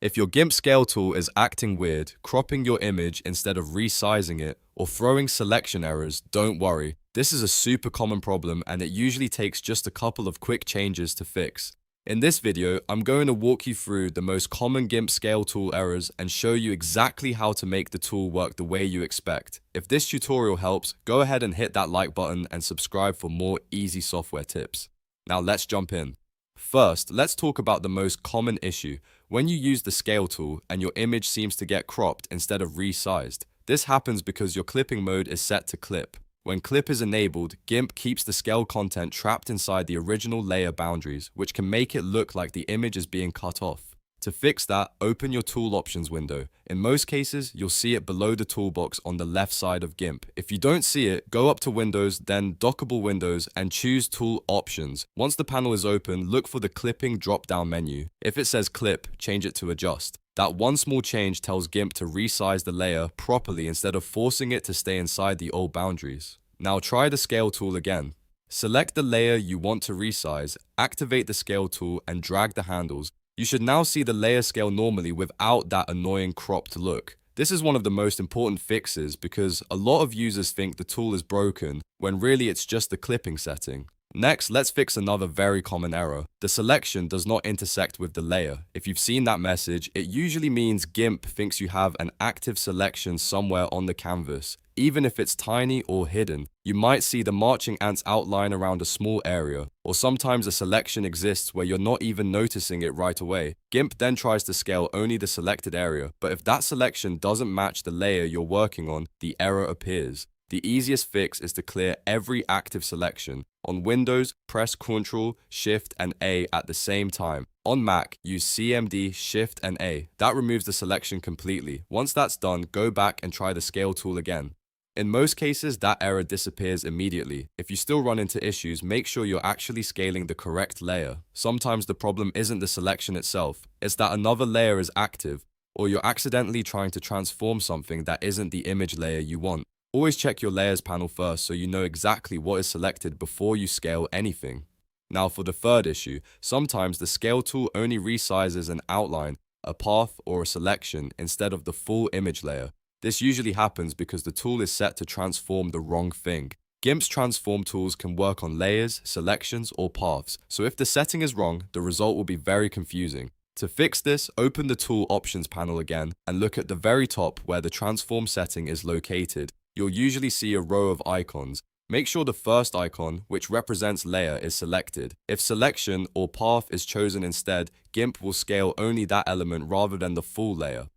If your GIMP Scale Tool is acting weird, cropping your image instead of resizing it, or throwing selection errors, don't worry. This is a super common problem and it usually takes just a couple of quick changes to fix. In this video, I'm going to walk you through the most common GIMP Scale Tool errors and show you exactly how to make the tool work the way you expect. If this tutorial helps, go ahead and hit that like button and subscribe for more easy software tips. Now let's jump in. First, let's talk about the most common issue. When you use the scale tool and your image seems to get cropped instead of resized. This happens because your clipping mode is set to clip. When clip is enabled, GIMP keeps the scale content trapped inside the original layer boundaries, which can make it look like the image is being cut off. To fix that, open your Tool Options window. In most cases, you'll see it below the toolbox on the left side of GIMP. If you don't see it, go up to Windows, then Dockable Windows, and choose Tool Options. Once the panel is open, look for the Clipping drop-down menu. If it says Clip, change it to Adjust. That one small change tells GIMP to resize the layer properly instead of forcing it to stay inside the old boundaries. Now try the Scale tool again. Select the layer you want to resize, activate the Scale tool, and drag the handles. You should now see the layer scale normally without that annoying cropped look. This is one of the most important fixes because a lot of users think the tool is broken when really it's just the clipping setting. Next, let's fix another very common error. The selection does not intersect with the layer. If you've seen that message, it usually means GIMP thinks you have an active selection somewhere on the canvas. Even if it's tiny or hidden, you might see the marching ants outline around a small area, or sometimes a selection exists where you're not even noticing it right away. GIMP then tries to scale only the selected area, but if that selection doesn't match the layer you're working on, the error appears. The easiest fix is to clear every active selection. On Windows, press Ctrl, Shift, and A at the same time. On Mac, use CMD, Shift, and A. That removes the selection completely. Once that's done, go back and try the Scale tool again. In most cases, that error disappears immediately. If you still run into issues, make sure you're actually scaling the correct layer. Sometimes the problem isn't the selection itself, it's that another layer is active, or you're accidentally trying to transform something that isn't the image layer you want. Always check your layers panel first so you know exactly what is selected before you scale anything. Now for the third issue, sometimes the Scale tool only resizes an outline, a path, or a selection instead of the full image layer. This usually happens because the tool is set to transform the wrong thing. GIMP's transform tools can work on layers, selections, or paths, so if the setting is wrong, the result will be very confusing. To fix this, open the Tool Options panel again and look at the very top where the transform setting is located. You'll usually see a row of icons. Make sure the first icon, which represents layer, is selected. If selection or path is chosen instead, GIMP will scale only that element rather than the full layer.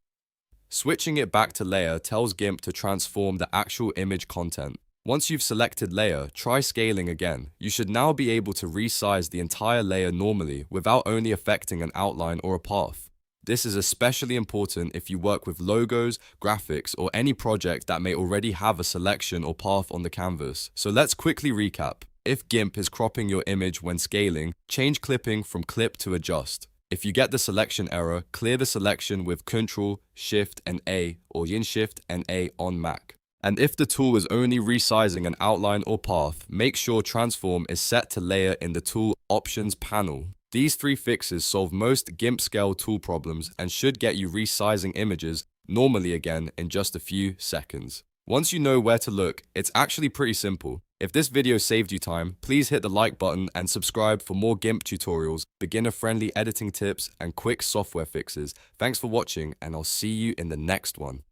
Switching it back to layer tells GIMP to transform the actual image content. Once you've selected layer, try scaling again. You should now be able to resize the entire layer normally without only affecting an outline or a path. This is especially important if you work with logos, graphics, or any project that may already have a selection or path on the canvas. So let's quickly recap. If GIMP is cropping your image when scaling, change clipping from clip to adjust. If you get the selection error, clear the selection with Ctrl, Shift, and A, or Yin Shift and A on Mac. And if the tool is only resizing an outline or path, make sure Transform is set to layer in the Tool Options panel. These three fixes solve most GIMP Scale tool problems and should get you resizing images normally again in just a few seconds. Once you know where to look, it's actually pretty simple. If this video saved you time, please hit the like button and subscribe for more GIMP tutorials, beginner-friendly editing tips, and quick software fixes. Thanks for watching, and I'll see you in the next one.